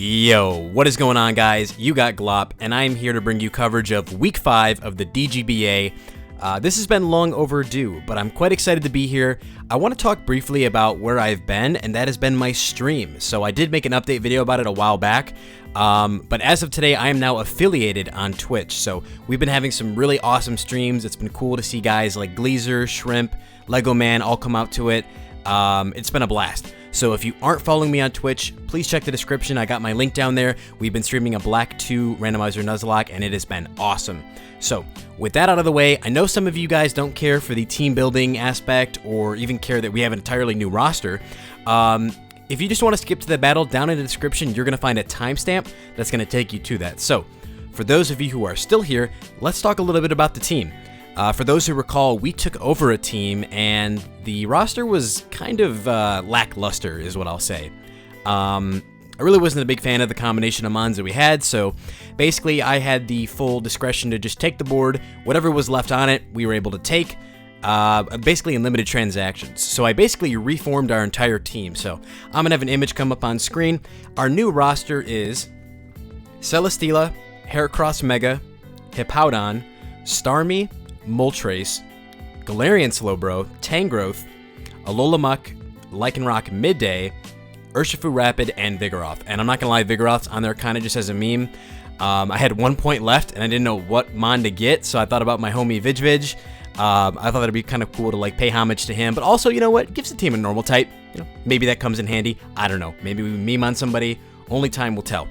Yo, what is going on, guys? You got Glop, and I am here to bring you coverage of Week 5 of the DGBA. This has been long overdue, but I'm quite excited to be here. I want to talk briefly about where I've been, and that has been my stream. So I did make an update video about it a while back, but as of today, I am now affiliated on Twitch. So we've been having some really awesome streams. It's been cool to see guys like Gleezer, Shrimp, Lego Man all come out to it. It's been a blast. So if you aren't following me on Twitch, please check the description. I got my link down there. We've been streaming a Black 2 randomizer Nuzlocke, and it has been awesome. So with that out of the way, I know some of you guys don't care for the team building aspect or even care that we have an entirely new roster. If you just want to skip to the battle, down in the description, you're going to find a timestamp that's going to take you to that. So for those of you who are still here, let's talk a little bit about the team. For those who recall, we took over a team, and the roster was kind of lackluster, is what I'll say. I really wasn't a big fan of the combination of mons that we had, so basically I had the full discretion to just take the board. Whatever was left on it, we were able to take, basically in limited transactions. So I basically reformed our entire team. So I'm going to have an image come up on screen. Our new roster is Celesteela, Heracross Mega, Happaudan, Starmie, Moltres, Galarian Slowbro, Tangrowth, Alolan Muk, Lycanroc Midday, URSHIFU Rapid, and Vigoroth. And I'm not gonna lie, Vigoroth's on there kind of just as a meme. I had 1 point left, and I didn't know what mon to get, so I thought about my homie Vig. I thought that'd be kind of cool to like pay homage to him, but also, you know what, gives the team a normal type. You know, maybe that comes in handy. I don't know. Maybe we meme on somebody. Only time will tell.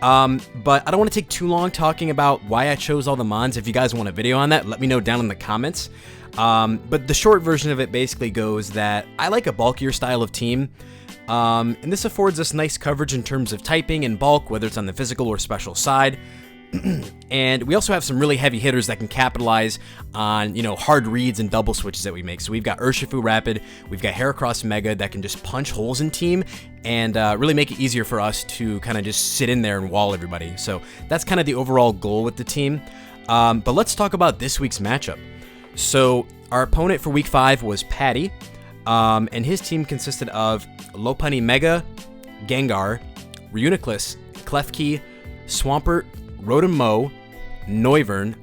But I don't want to take too long talking about why I chose all the mons. If you guys want a video on that, let me know down in the comments. But the short version of it basically goes that I like a bulkier style of team. And this affords us nice coverage in terms of typing and bulk, whether it's on the physical or special side. And we also have some really heavy hitters that can capitalize on, you know, hard reads and double switches that we make. So we've got URSHIFU Rapid, we've got Heracross Mega that can just punch holes in team and really make it easier for us to kind of just sit in there and wall everybody. So that's kind of the overall goal with the team. But let's talk about this week's matchup. So our opponent for week 5 was Patty, and his team consisted of Lopunny Mega, Gengar, Reuniclus, Klefki, Swampert, Rotom-Mow, Noivern,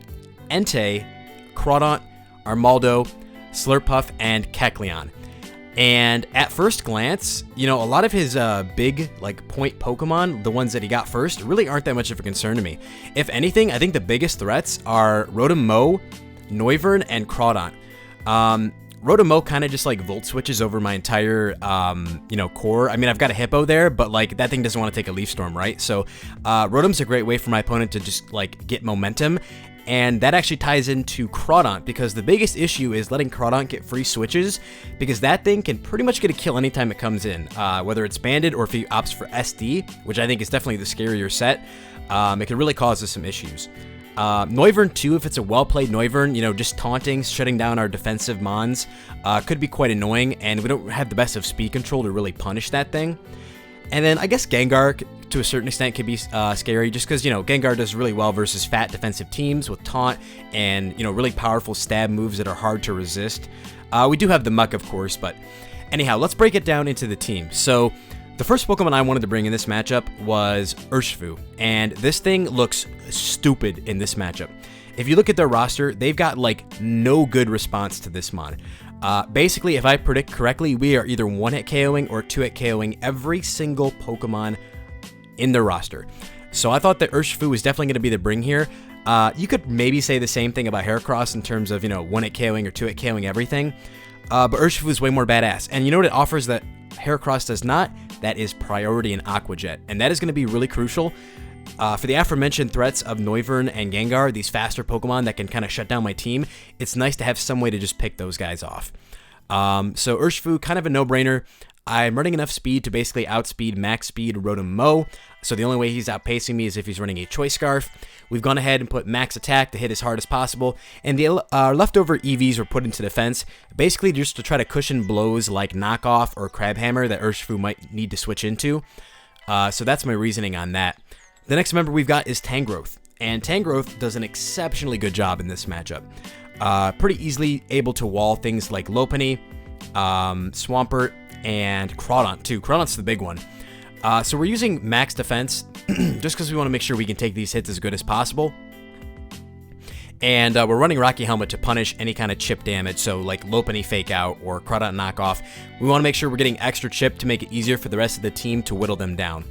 Entei, Crawdaunt, Armaldo, Slurpuff, and Kecleon. And at first glance, you know, a lot of his big, like, point Pokemon, the ones that he got first, really aren't that much of a concern to me. If anything, I think the biggest threats are Rotom-Mow, Noivern, and Crawdaunt. Rotom-Mow kind of just like volt switches over my entire, you know, core. I mean, I've got a Hippo there, but like that thing doesn't want to take a Leaf Storm, right? So Rotom's a great way for my opponent to just like get momentum. And that actually ties into Crawdaunt, because the biggest issue is letting Crawdaunt get free switches, because that thing can pretty much get a kill anytime it comes in, whether it's banded or if he opts for SD, which I think is definitely the scarier set. It can really cause us some issues. Noivern too, if it's a well-played Noivern, you know, just taunting, shutting down our defensive mons, could be quite annoying, and we don't have the best of speed control to really punish that thing. And then I guess Gengar, to a certain extent, could be scary, just because, you know, Gengar does really well versus fat defensive teams with taunt and, you know, really powerful stab moves that are hard to resist. We do have the Muk, of course, but anyhow, let's break it down into the team. So the first Pokemon I wanted to bring in this matchup was URSHIFU, and this thing looks stupid in this matchup. If you look at their roster, they've got like no good response to this mon. Basically, if I predict correctly, we are either 1-hit KOing or 2-hit KOing every single Pokemon in their roster. So I thought that URSHIFU was definitely going to be the bring here. You could maybe say the same thing about Heracross in terms of, you know, 1-hit KOing or 2-hit KOing everything. But URSHIFU is way more badass. And you know what it offers that Heracross does not? That is priority in Aqua Jet, and that is going to be really crucial for the aforementioned threats of Noivern and Gengar, these faster Pokemon that can kind of shut down my team. It's nice to have some way to just pick those guys off. So URSHIFU, kind of a no-brainer. I'm running enough speed to basically outspeed max speed Rotom-Mow, so the only way he's outpacing me is if he's running a Choice Scarf. We've gone ahead and put max attack to hit as hard as possible, and the leftover EVs were put into defense, basically just to try to cushion blows like Knockoff or Crabhammer that URSHIFU might need to switch into. So that's my reasoning on that. The next member we've got is Tangrowth, and Tangrowth does an exceptionally good job in this matchup. Pretty easily able to wall things like Lopunny, Swampert, and Crawdaunt too. Crawdaunt's the big one. So we're using max defense just because we want to make sure we can take these hits as good as possible. And we're running Rocky Helmet to punish any kind of chip damage, so like Lopunny Fake Out or Crawdaunt Knockoff. We want to make sure we're getting extra chip to make it easier for the rest of the team to whittle them down.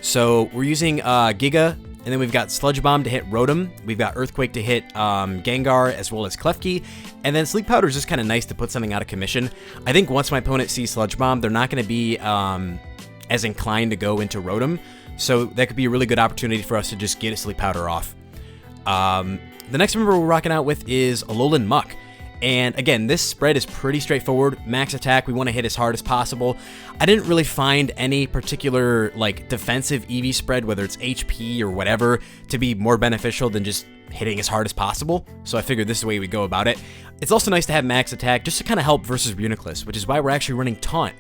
So we're using Giga, and then we've got Sludge Bomb to hit Rotom. We've got Earthquake to hit Gengar as well as Klefki. And then Sleep Powder is just kind of nice to put something out of commission. I think once my opponent sees Sludge Bomb, they're not going to be as inclined to go into Rotom. So that could be a really good opportunity for us to just get a Sleep Powder off. The next member we're rocking out with is Alolan Muk. And again, this spread is pretty straightforward. Max attack, we want to hit as hard as possible. I didn't really find any particular like defensive EV spread, whether it's HP or whatever, to be more beneficial than just hitting as hard as possible. So I figured this is the way we go about it. It's also nice to have max attack just to kind of help versus Reuniclus, which is why we're actually running Taunt.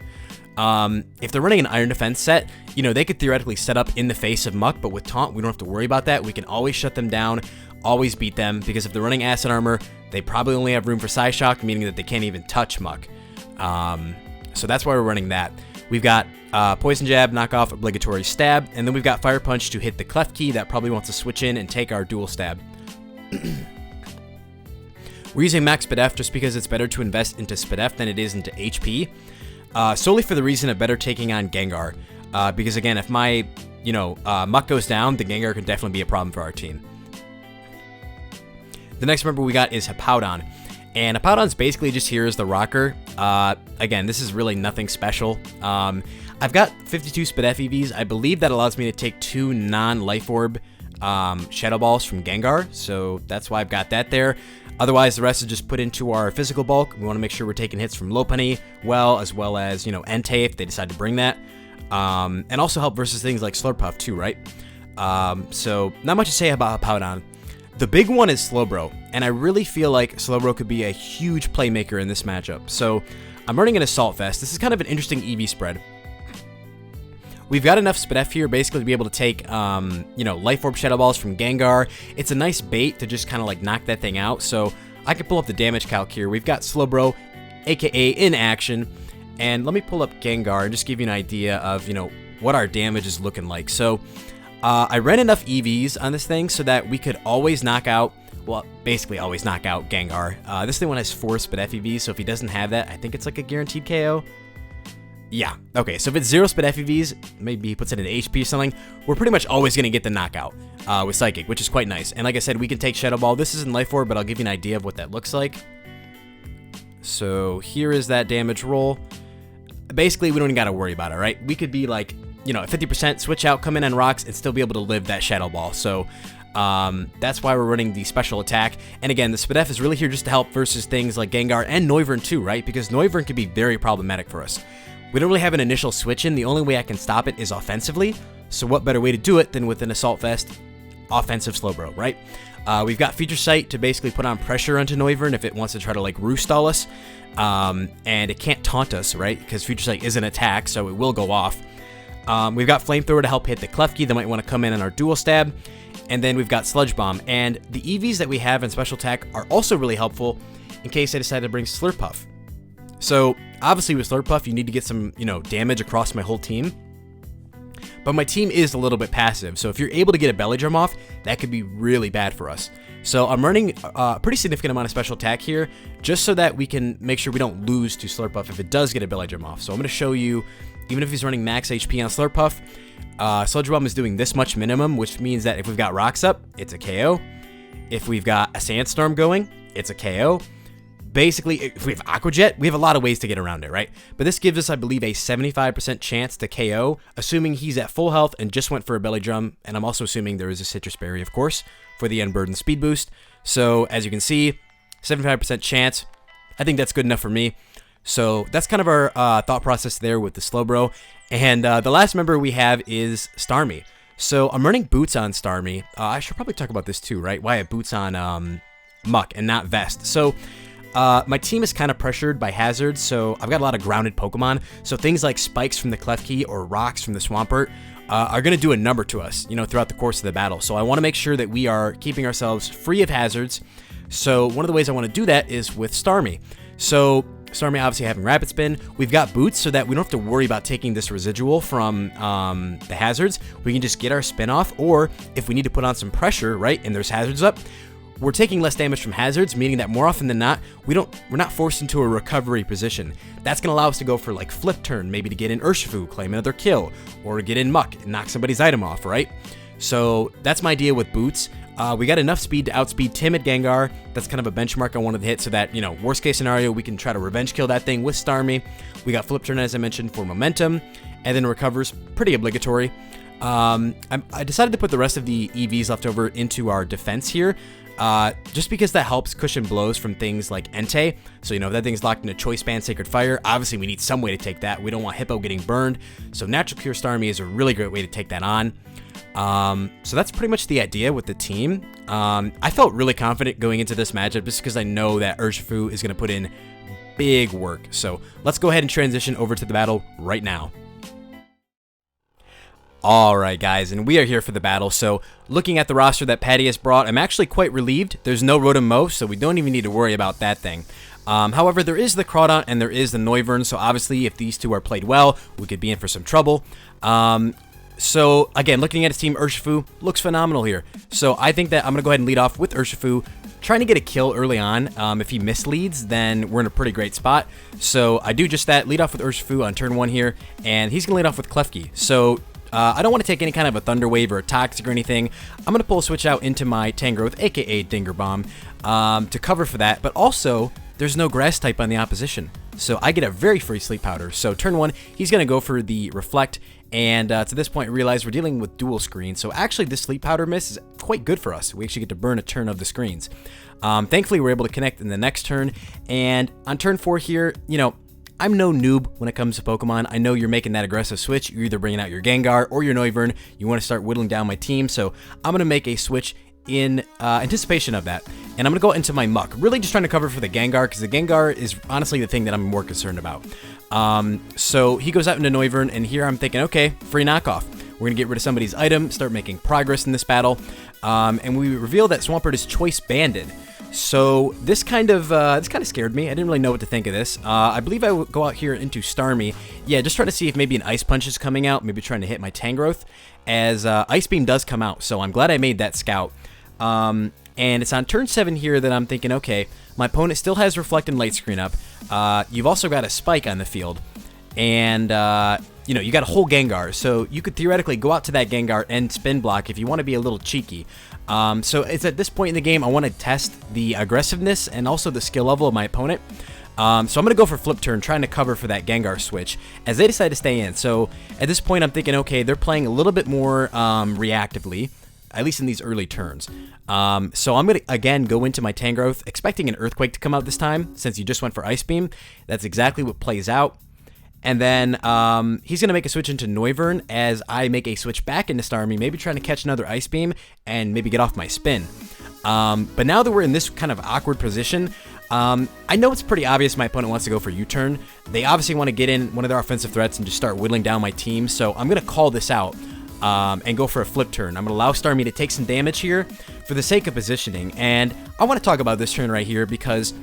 If they're running an Iron Defense set, you know, they could theoretically set up in the face of Muk, but with Taunt, we don't have to worry about that. We can always shut them down, always beat them, because if they're running Acid Armor, they probably only have room for Psyshock, meaning that they can't even touch Muk. So that's why we're running that. We've got Poison Jab, Knockoff, Obligatory Stab, and then we've got Fire Punch to hit the Klefki that probably wants to switch in and take our Dual Stab. We're using Max Spadef just because it's better to invest into Spadef than it is into HP. Solely for the reason of better taking on Gengar. Because again, if my, Muk goes down, the Gengar can definitely be a problem for our team. The next member we got is Happaudan. And Happaudan's basically just here as the rocker. Again, this is really nothing special. I've got 52 Spadef EVs. I believe that allows me to take 2 non-Life Orb Shadow Balls from Gengar. So that's why I've got that there. Otherwise, the rest is just put into our physical bulk. We want to make sure we're taking hits from Lopunny, as well as, Entei if they decide to bring that. And also help versus things like Slurpuff too, right? So not much to say about Happaudan. The big one is Slowbro, and I really feel like Slowbro could be a huge playmaker in this matchup. So I'm running an Assault Vest. This is kind of an interesting EV spread. We've got enough Spadef here basically to be able to take, Life Orb Shadow Balls from Gengar. It's a nice bait to just kind of like knock that thing out. So I can pull up the damage calc here. We've got Slowbro, aka in action. And let me pull up Gengar and just give you an idea of, what our damage is looking like. So I ran enough EVs on this thing so that we could always knock out, basically always knock out Gengar. This thing one has 4 Spadef EVs, so if he doesn't have that, I think it's like a guaranteed KO. Yeah, okay, so if it's 0 Spadef EVs, maybe he puts it into HP or something, we're pretty much always going to get the knockout with Psychic, which is quite nice. And like I said, we can take Shadow Ball. This isn't Life Orb, but I'll give you an idea of what that looks like. So here is that damage roll. Basically, we don't even got to worry about it, right? We could be like, 50% switch out, come in on rocks, and still be able to live that Shadow Ball. So that's why we're running the special attack. And again, the Spadef is really here just to help versus things like Gengar and Noivern too, right? Because Noivern can be very problematic for us. We don't really have an initial switch in. The only way I can stop it is offensively. So what better way to do it than with an Assault Vest offensive Slowbro, right? We've got Feature Sight to basically put on pressure onto Noivern if it wants to try to like roost stall us. And it can't taunt us, right? Because Feature Sight is an attack, so it will go off. We've got Flamethrower to help hit the Klefki that might want to come in on our Dual Stab. And then we've got Sludge Bomb. And the EVs that we have in Special Attack are also really helpful in case I decide to bring Slurpuff. So obviously with Slurpuff, you need to get some, damage across my whole team. But my team is a little bit passive. So if you're able to get a Belly Drum off, that could be really bad for us. So I'm running a pretty significant amount of Special Attack here, just so that we can make sure we don't lose to Slurpuff if it does get a Belly Drum off. So I'm going to show you, even if he's running max HP on Slurpuff, Sludge Bomb is doing this much minimum, which means that if we've got Rocks up, it's a KO. If we've got a Sandstorm going, it's a KO. Basically, if we have Aqua Jet, we have a lot of ways to get around it, right? But this gives us, I believe, a 75% chance to KO, assuming he's at full health and just went for a Belly Drum. And I'm also assuming there is a Citrus Berry, of course, for the Unburdened Speed Boost. So, as you can see, 75% chance. I think that's good enough for me. So, that's kind of our thought process there with the Slowbro. And the last member we have is Starmie. So, I'm running Boots on Starmie. I should probably talk about this too, right? Why I have Boots on Muk and not Vest. So, my team is kind of pressured by hazards, so I've got a lot of grounded Pokemon, so things like spikes from the Klefki or rocks from the Swampert are going to do a number to us, throughout the course of the battle. So I want to make sure that we are keeping ourselves free of hazards. So one of the ways I want to do that is with Starmie. So Starmie obviously having Rapid Spin. We've got Boots so that we don't have to worry about taking this residual from the hazards. We can just get our spin off, or if we need to put on some pressure, right, and there's hazards up, we're taking less damage from hazards, meaning that more often than not, we're not forced into a recovery position. That's going to allow us to go for like flip turn, maybe to get in URSHIFU, claim another kill, or get in Muk and knock somebody's item off, right? So that's my idea with Boots. We got enough speed to outspeed Timid Gengar. That's kind of a benchmark I wanted to hit so that, worst case scenario, we can try to revenge kill that thing with Starmie. We got flip turn, as I mentioned, for momentum, and then recovers, pretty obligatory. I decided to put the rest of the EVs left over into our defense here. Just because that helps cushion blows from things like Entei. So, if that thing's locked in a Choice Band Sacred Fire, obviously we need some way to take that. We don't want Hippo getting burned. So Natural Cure Starmie is a really great way to take that on. So that's pretty much the idea with the team. I felt really confident going into this matchup just because I know that URSHIFU is going to put in big work. So let's go ahead and transition over to the battle right now. Alright guys, and we are here for the battle. So looking at the roster that Patty has brought, I'm actually quite relieved. There's no Rotom Mow, so we don't even need to worry about that thing. However, there is the Crawdaunt and there is the Noivern, so obviously if these two are played well, we could be in for some trouble. So again, looking at his team, URSHIFU looks phenomenal here. So I think that I'm going to go ahead and lead off with URSHIFU, trying to get a kill early on. If he misleads, then we're in a pretty great spot. So I do just that, lead off with URSHIFU on turn 1 here, and he's going to lead off with Klefki. So I don't want to take any kind of a Thunder Wave or a Toxic or anything. I'm going to pull a switch out into my Tangrowth, aka Dinger Bomb, to cover for that. But also, there's no Grass type on the opposition. So I get a very free Sleep Powder. So turn 1, he's going to go for the Reflect. And to this point, realize we're dealing with dual screens. So actually, this Sleep Powder miss is quite good for us. We actually get to burn a turn of the screens. Thankfully, we're able to connect in the next turn. And on turn 4 here, I'm no noob when it comes to Pokemon. I know you're making that aggressive switch. You're either bringing out your Gengar or your Noivern. You want to start whittling down my team. So I'm going to make a switch in anticipation of that. And I'm going to go into my Muk. Really just trying to cover for the Gengar, because the Gengar is honestly the thing that I'm more concerned about. So he goes out into Noivern, and here I'm thinking, okay, free knockoff. We're going to get rid of somebody's item, start making progress in this battle. And we reveal that Swampert is Choice Banded. So this kind of scared me. I didn't really know what to think of this. I believe I will go out here into Starmie. Yeah, just trying to see if maybe an Ice Punch is coming out, maybe trying to hit my Tangrowth, as Ice Beam does come out. So I'm glad I made that scout. And it's on turn 7 here that I'm thinking, okay, my opponent still has Reflect and Light Screen up. You've also got a Spike on the field. And, you got a whole Gengar. So you could theoretically go out to that Gengar and Spin Block if you want to be a little cheeky. So it's at this point in the game, I want to test the aggressiveness and also the skill level of my opponent. So I'm going to go for Flip Turn, trying to cover for that Gengar switch, as they decide to stay in. So at this point, I'm thinking, okay, they're playing a little bit more reactively, at least in these early turns. So I'm going to, again, go into my Tangrowth, expecting an Earthquake to come out this time, since you just went for Ice Beam. That's exactly what plays out. And then he's going to make a switch into Noivern as I make a switch back into Starmie, maybe trying to catch another Ice Beam and maybe get off my spin. But now that we're in this kind of awkward position, I know it's pretty obvious my opponent wants to go for U-turn. They obviously want to get in one of their offensive threats and just start whittling down my team. So I'm going to call this out and go for a Flip Turn. I'm going to allow Starmie to take some damage here for the sake of positioning. And I want to talk about this turn right here because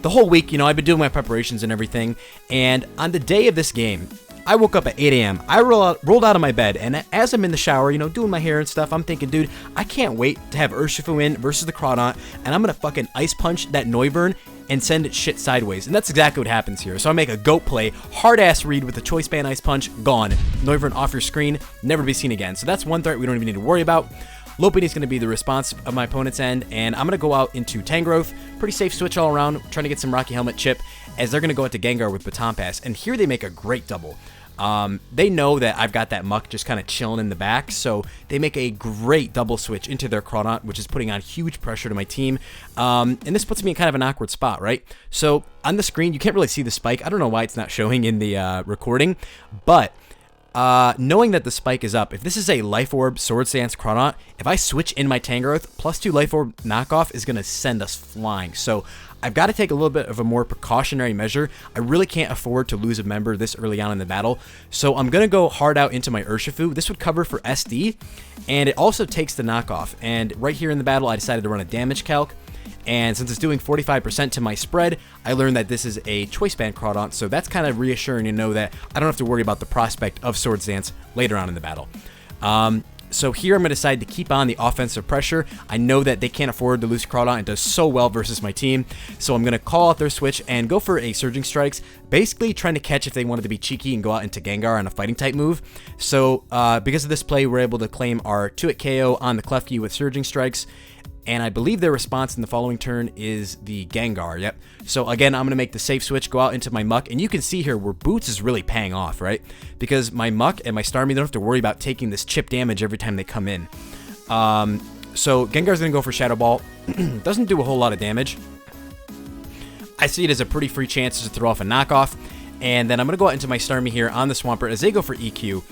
the whole week, I've been doing my preparations and everything, and on the day of this game, I woke up at 8 a.m. I rolled out of my bed, and as I'm in the shower, doing my hair and stuff, I'm thinking, dude, I can't wait to have URSHIFU in versus the Crawdaunt, and I'm going to fucking Ice Punch that Noivern and send it shit sideways. And that's exactly what happens here. So I make a goat play, hard-ass read with the Choice Band Ice Punch, gone. Noivern off your screen, never to be seen again. So that's one threat we don't even need to worry about. Lopunny is going to be the response of my opponent's end, and I'm going to go out into Tangrowth. Pretty safe switch all around, trying to get some Rocky Helmet chip, as they're going to go into Gengar with Baton Pass. And here they make a great double. They know that I've got that Muk just kind of chilling in the back, so they make a great double switch into their Crawdaunt, which is putting on huge pressure to my team. And this puts me in kind of an awkward spot, right? So on the screen, you can't really see the spike. I don't know why it's not showing in the recording, but knowing that the spike is up, if this is a Life Orb Sword Stance Crawdaunt, if I switch in my Tangrowth, +2 Life Orb knockoff is going to send us flying. So I've got to take a little bit of a more precautionary measure. I really can't afford to lose a member this early on in the battle. So I'm going to go hard out into my URSHIFU. This would cover for SD, and it also takes the knockoff. And right here in the battle, I decided to run a damage calc. And since it's doing 45% to my spread, I learned that this is a choice band Crawdaunt, so that's kind of reassuring to know that I don't have to worry about the prospect of Swords Dance later on in the battle. So here I'm going to decide to keep on the offensive pressure. I know that they can't afford to lose Crawdaunt. It does so well versus my team. So I'm going to call out their switch and go for a Surging Strikes, basically trying to catch if they wanted to be cheeky and go out into Gengar on a fighting type move. So because of this play, we're able to claim our 2-hit KO on the Klefki with Surging Strikes. And I believe their response in the following turn is the Gengar. Yep. So again, I'm going to make the safe switch, go out into my Muk. And you can see here where Boots is really paying off, right? Because my Muk and my Starmie don't have to worry about taking this chip damage every time they come in. So Gengar's going to go for Shadow Ball. Doesn't do a whole lot of damage. I see it as a pretty free chance to throw off a knockoff. And then I'm going to go out into my Starmie here on the Swampert as they go for EQ.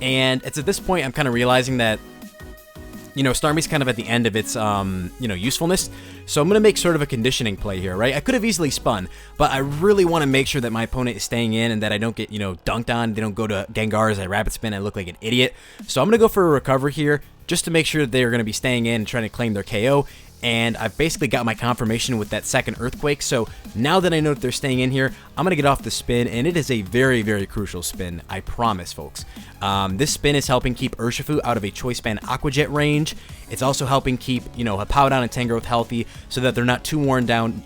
And it's at this point I'm kind of realizing that, you know, Starmie's kind of at the end of its, you know, usefulness. So I'm going to make sort of a conditioning play here, right? I could have easily spun, but I really want to make sure that my opponent is staying in and that I don't get, you know, dunked on. They don't go to Gengar as I rapid spin and look like an idiot. So I'm going to go for a recovery here just to make sure that they're going to be staying in and trying to claim their KO. And I've basically got my confirmation with that second Earthquake. So now that I know that they're staying in here, I'm going to get off the spin, and it is a very, very crucial spin. I promise, folks. This spin is helping keep URSHIFU out of a Choice Band Aqua Jet range. It's also helping keep, you know, Happaudan and Tangrowth healthy so that they're not too worn down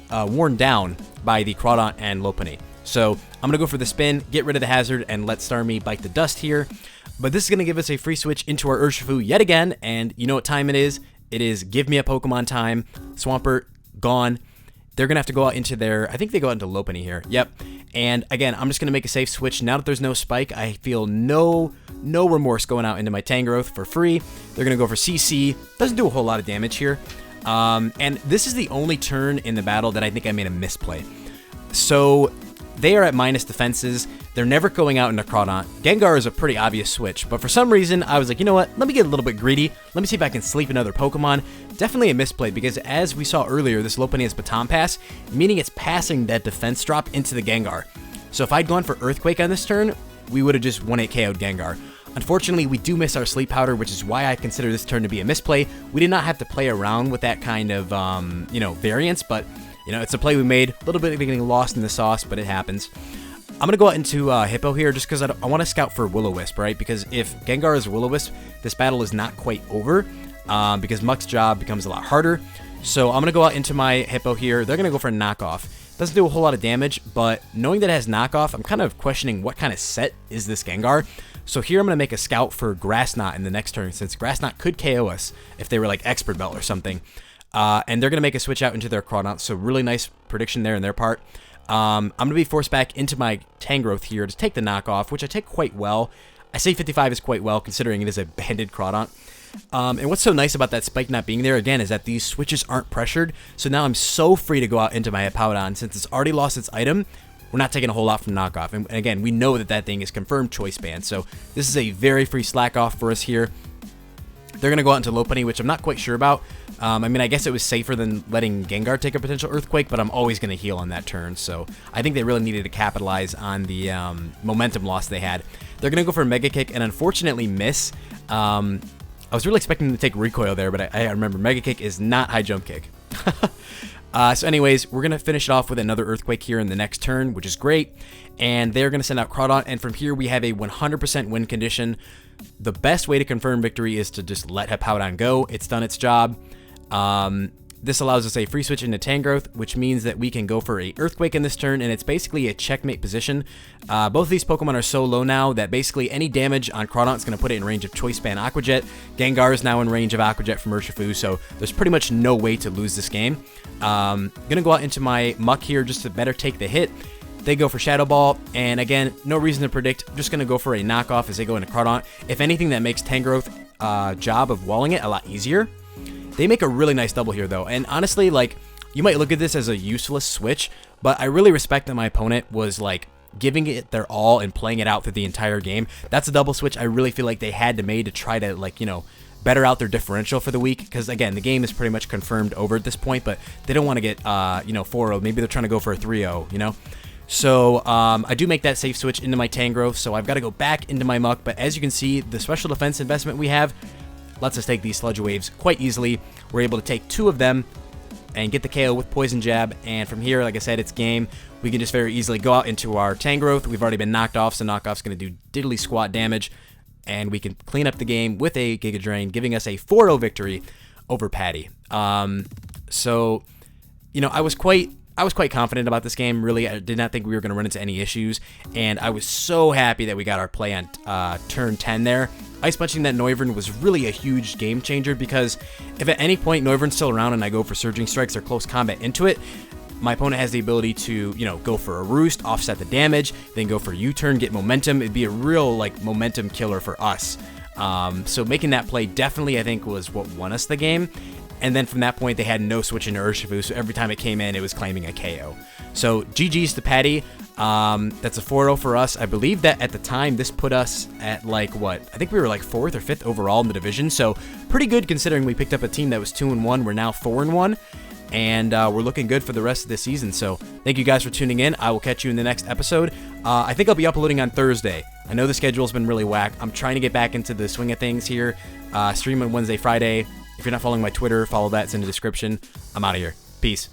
by the Crawdaunt and Lopunny. So I'm going to go for the spin, get rid of the hazard, and let Starmie bite the dust here. But this is going to give us a free switch into our URSHIFU yet again, and you know what time it is? It is give me a Pokemon time. Swampert, gone. They're going to have to go out into their, I think they go out into Lopunny here. Yep. And again, I'm just going to make a safe switch. Now that there's no spike, I feel no remorse going out into my Tangrowth for free. They're going to go for CC. Doesn't do a whole lot of damage here. And this is the only turn in the battle that I think I made a misplay. So they are at minus defenses. They're never going out into Crawdaunt. Gengar is a pretty obvious switch, but for some reason, I was like, you know what? Let me get a little bit greedy. Let me see if I can sleep another Pokemon. Definitely a misplay, because as we saw earlier, this Lopunny has Baton Pass, meaning it's passing that defense drop into the Gengar. So if I'd gone for Earthquake on this turn, we would have just 1-8 KO'd Gengar. Unfortunately, we do miss our Sleep Powder, which is why I consider this turn to be a misplay. We did not have to play around with that kind of, you know, variance, but, you know, it's a play we made. A little bit of getting lost in the sauce, but it happens. I'm going to go out into Hippo here just because I want to scout for Will-O-Wisp, right? Because if Gengar is Will-O-Wisp, this battle is not quite over because Muk's job becomes a lot harder. So I'm going to go out into my Hippo here. They're going to go for a knockoff. Doesn't do a whole lot of damage, but knowing that it has knockoff, I'm kind of questioning what kind of set is this Gengar. So here I'm going to make a scout for Grass Knot in the next turn, since Grass Knot could KO us if they were like Expert Belt or something. And they're going to make a switch out into their Crawdaunt, so really nice prediction there on their part. I'm going to be forced back into my Tangrowth here to take the knockoff, which I take quite well. I say 55 is quite well, considering it is a banded Crawdaunt. And what's so nice about that spike not being there, again, is that these switches aren't pressured. So now I'm so free to go out into my Happaudan. Since it's already lost its item, we're not taking a whole lot from knockoff. And again, we know that that thing is confirmed Choice Band. So this is a very free slack off for us here. They're going to go out into Lopunny, which I'm not quite sure about. I mean, I guess it was safer than letting Gengar take a potential Earthquake, but I'm always going to heal on that turn. So I think they really needed to capitalize on the momentum loss they had. They're going to go for a Mega Kick and unfortunately miss. I was really expecting to take Recoil there, but I remember Mega Kick is not High Jump Kick. So anyways, we're going to finish it off with another Earthquake here in the next turn, which is great. And they're going to send out Crawdaunt, and from here we have a 100% win condition. The best way to confirm victory is to just let Happaudan go. It's done its job. This allows us a free switch into Tangrowth, which means that we can go for a Earthquake in this turn, and it's basically a checkmate position. Both of these Pokemon are so low now that basically any damage on Crawdaunt is going to put it in range of Choice Band Aqua Jet. Gengar is now in range of Aqua Jet from URSHIFU, so there's pretty much no way to lose this game. Going to go out into my Muk here just to better take the hit. They go for Shadow Ball, and again, no reason to predict. Just going to go for a knockoff as they go into Crawdaunt. If anything, that makes Tangrowth job of walling it a lot easier. They make a really nice double here, though, and honestly, like, you might look at this as a useless switch, but I really respect that my opponent was, like, giving it their all and playing it out through the entire game. That's a double switch I really feel like they had to make to try to, like, you know, better out their differential for the week, because, again, the game is pretty much confirmed over at this point, but they don't want to get, you know, 4-0. Maybe they're trying to go for a 3-0, you know? So I do make that safe switch into my Tangrowth, so I've got to go back into my Muk, but as you can see, the special defense investment we have lets us take these Sludge Waves quite easily. We're able to take 2 of them, and get the KO with Poison Jab, and from here, like I said, it's game. We can just very easily go out into our Tangrowth. We've already been knocked off, so knockoff's going to do diddly squat damage, and we can clean up the game with a Giga Drain, giving us a 4-0 victory over Patty. So, you know, I was quite confident about this game. Really, I did not think we were going to run into any issues, and I was so happy that we got our play on turn 10 there. Ice Punching that Noivern was really a huge game changer, because if at any point Noivern's still around and I go for Surging Strikes or Close Combat into it, my opponent has the ability to, you know, go for a Roost, offset the damage, then go for U-turn, get momentum. It'd be a real, like, momentum killer for us. So making that play definitely, I think, was what won us the game. And then from that point, they had no switch into URSHIFU, so every time it came in, it was claiming a KO. So GG's to Patty. That's a 4-0 for us. I believe that at the time, this put us at, like, what? I think we were like 4th or 5th overall in the division, so pretty good considering we picked up a team that was 2-1. We're now 4-1, and we're looking good for the rest of the season. So thank you guys for tuning in. I will catch you in the next episode. I think I'll be uploading on Thursday. I know the schedule's been really whack. I'm trying to get back into the swing of things here. Stream on Wednesday, Friday. If you're not following my Twitter, follow that. It's in the description. I'm out of here. Peace.